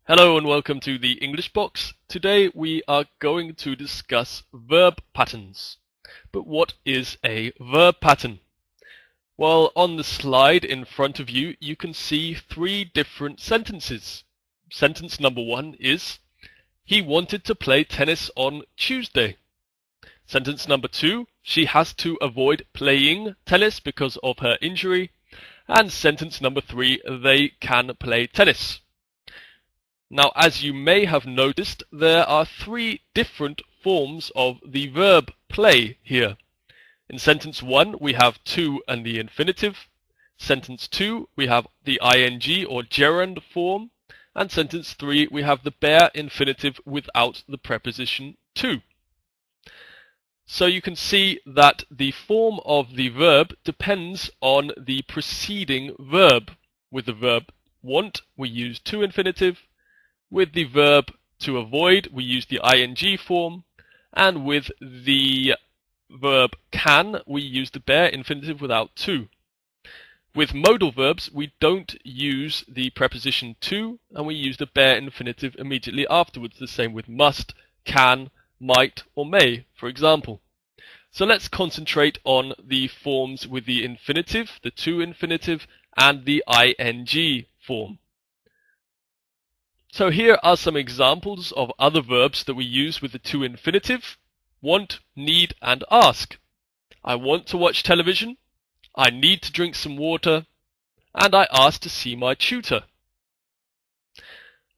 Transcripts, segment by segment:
Hello and welcome to the English Box. Today we are going to discuss verb patterns. But what is a verb pattern? Well, on the slide in front of you, you can see three different sentences. Sentence number one is, he wanted to play tennis on Tuesday. Sentence number two, she has to avoid playing tennis because of her injury. And sentence number three, they can play tennis. Now, as you may have noticed, there are three different forms of the verb play here. In sentence 1, we have to and the infinitive. Sentence 2, we have the ing or gerund form. And sentence 3, we have the bare infinitive without the preposition to. So you can see that the form of the verb depends on the preceding verb. With the verb want, we use to infinitive. With the verb to avoid, we use the ing form, and with the verb can, we use the bare infinitive without to. With modal verbs, we don't use the preposition to, and we use the bare infinitive immediately afterwards, the same with must, can, might, or may, for example. So let's concentrate on the forms with the infinitive, the to infinitive, and the ing form. So here are some examples of other verbs that we use with the to infinitive: want, need, and ask. I want to watch television, I need to drink some water, and I ask to see my tutor.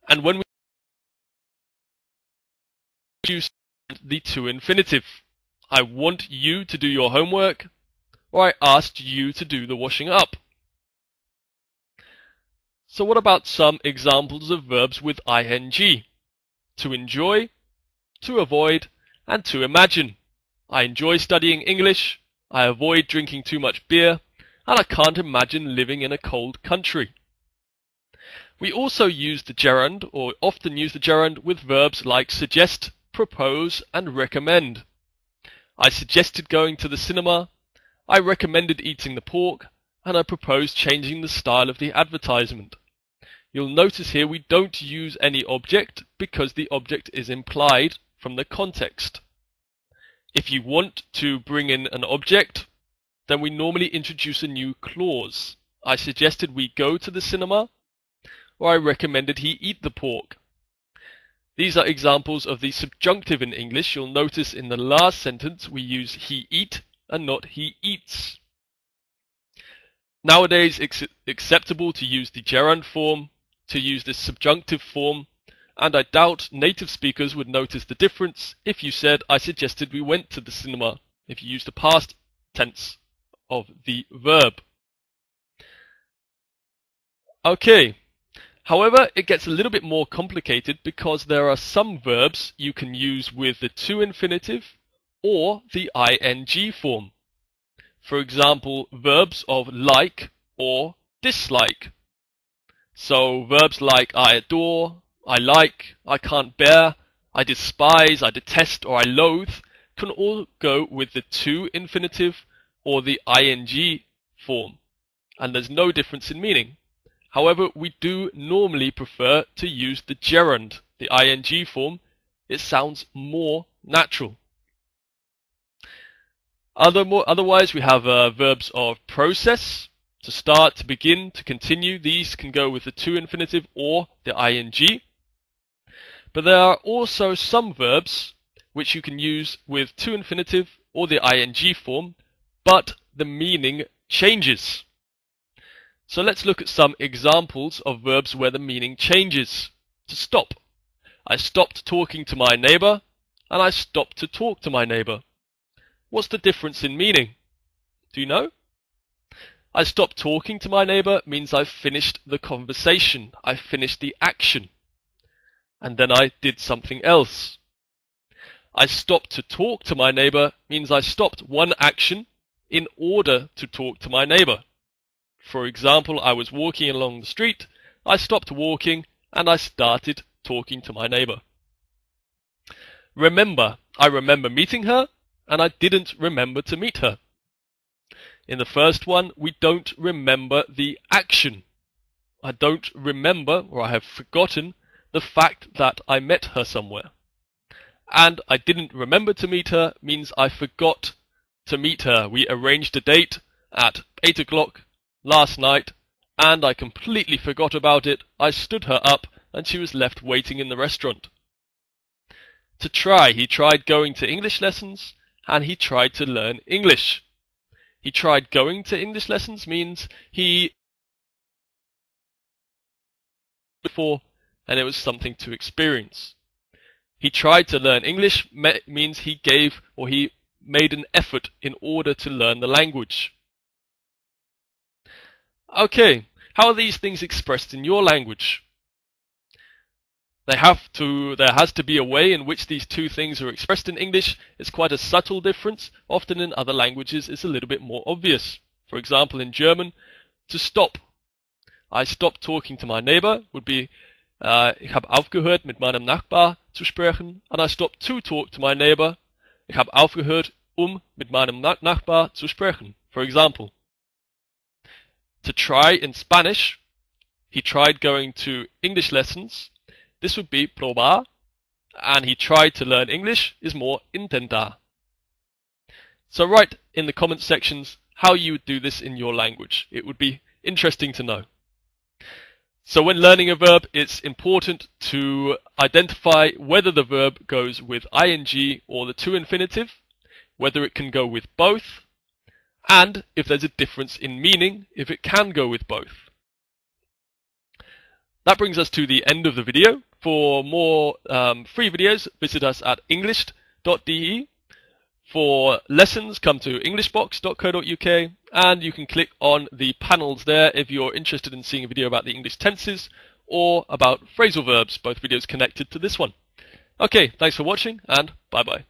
And when we use the to infinitive, I want you to do your homework, or I asked you to do the washing up. So what about some examples of verbs with ing? To enjoy, to avoid, and to imagine. I enjoy studying English, I avoid drinking too much beer, and I can't imagine living in a cold country. We also use the gerund, or often use the gerund, with verbs like suggest, propose, and recommend. I suggested going to the cinema, I recommended eating the pork, and I proposed changing the style of the advertisement. You'll notice here we don't use any object because the object is implied from the context. If you want to bring in an object, then we normally introduce a new clause. I suggested we go to the cinema, or I recommended he eat the pork. These are examples of the subjunctive in English. You'll notice in the last sentence we use he eat and not he eats. Nowadays it's acceptable to use the gerund form, to use this subjunctive form, and I doubt native speakers would notice the difference if you said I suggested we went to the cinema, if you use the past tense of the verb. Okay, however, it gets a little bit more complicated because there are some verbs you can use with the to infinitive or the ing form. For example, verbs of like or dislike. So verbs like I adore, I like, I can't bear, I despise, I detest, or I loathe can all go with the to infinitive or the ing form, and there's no difference in meaning. However, we do normally prefer to use the gerund, the ing form. It sounds more natural. Otherwise, we have verbs of process. To start, to begin, to continue. These can go with the to infinitive or the ing. But there are also some verbs which you can use with to infinitive or the ing form, but the meaning changes. So let's look at some examples of verbs where the meaning changes. To stop. I stopped talking to my neighbor, and I stopped to talk to my neighbor. What's the difference in meaning? Do you know? I stopped talking to my neighbor means I've finished the conversation, I've finished the action, and then I did something else. I stopped to talk to my neighbor means I stopped one action in order to talk to my neighbor. For example, I was walking along the street, I stopped walking, and I started talking to my neighbor. Remember. I remember meeting her, and I didn't remember to meet her. In the first one, we don't remember the action. I don't remember, or I have forgotten, the fact that I met her somewhere. And I didn't remember to meet her means I forgot to meet her. We arranged a date at 8 o'clock last night, and I completely forgot about it. I stood her up, and she was left waiting in the restaurant. To try, he tried going to English lessons, and he tried to learn English. He tried going to English lessons means he before, and it was something to experience. He tried to learn English means he gave or he made an effort in order to learn the language. Okay, how are these things expressed in your language? There has to be a way in which these two things are expressed in English. It's quite a subtle difference. Often in other languages it's a little bit more obvious. For example, in German, to stop. I stopped talking to my neighbor would be ich habe aufgehört mit meinem Nachbar zu sprechen, and I stopped to talk to my neighbor. Ich habe aufgehört, mit meinem Nachbar zu sprechen. For example. To try in Spanish, he tried going to English lessons. This would be probar, and he tried to learn English is more intentar. So write in the comment sections how you would do this in your language. It would be interesting to know. So when learning a verb, it's important to identify whether the verb goes with ing or the to infinitive, whether it can go with both, and if there's a difference in meaning, if it can go with both. That brings us to the end of the video. For more free videos, visit us at english.de. For lessons, come to englishbox.co.uk, and you can click on the panels there if you're interested in seeing a video about the English tenses or about phrasal verbs, both videos connected to this one. Okay, thanks for watching, and bye-bye.